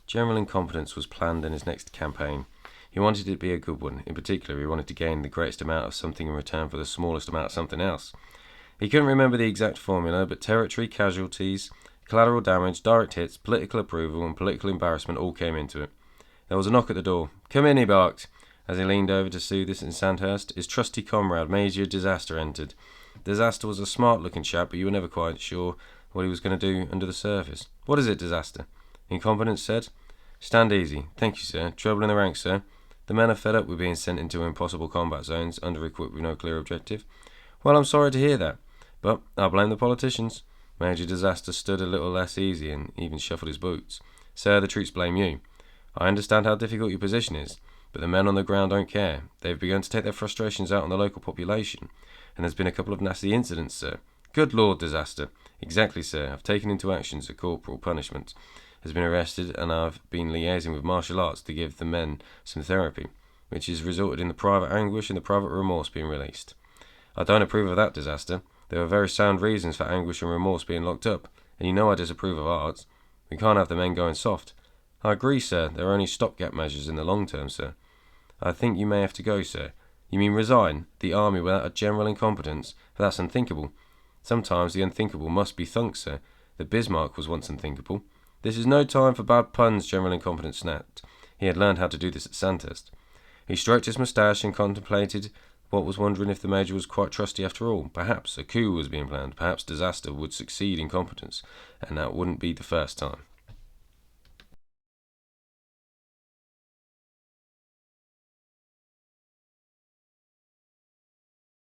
General incompetence was planned in his next campaign. He wanted it to be a good one. In particular, he wanted to gain the greatest amount of something in return for the smallest amount of something else. He couldn't remember the exact formula, but territory, casualties, collateral damage, direct hits, political approval, and political embarrassment all came into it. There was a knock at the door. "Come in," he barked. As he leaned over to soothe this in Sandhurst, his trusty comrade, Major Disaster, entered. Disaster was a smart-looking chap, but you were never quite sure what he was going to do under the surface. "What is it, Disaster?" Incompetence said. "Stand easy. Thank you, sir. Trouble in the ranks, sir. The men are fed up with being sent into impossible combat zones, under-equipped with no clear objective." "Well, I'm sorry to hear that, but I blame the politicians." Major Disaster stood a little less easy and even shuffled his boots. "Sir, the troops blame you. I understand how difficult your position is, but the men on the ground don't care. They've begun to take their frustrations out on the local population, and there's been a couple of nasty incidents, sir." "Good Lord, Disaster." "Exactly, sir. I've taken into actions a corporal punishment has been arrested, and I've been liaising with martial arts to give the men some therapy, which has resulted in the private anguish and the private remorse being released." "I don't approve of that, Disaster. There are very sound reasons for anguish and remorse being locked up, and you know I disapprove of arts. We can't have the men going soft." "I agree, sir. There are only stopgap measures in the long term, sir." "I think you may have to go, sir." "You mean resign the army without a general incompetence? But that's unthinkable." "Sometimes the unthinkable must be thunk, sir. The Bismarck was once unthinkable." "This is no time for bad puns," General Incompetence snapped. He had learned how to do this at Sandhurst. He stroked his moustache and contemplated what was wondering if the Major was quite trusty after all. Perhaps a coup was being planned. Perhaps Disaster would succeed Incompetence, and that wouldn't be the first time.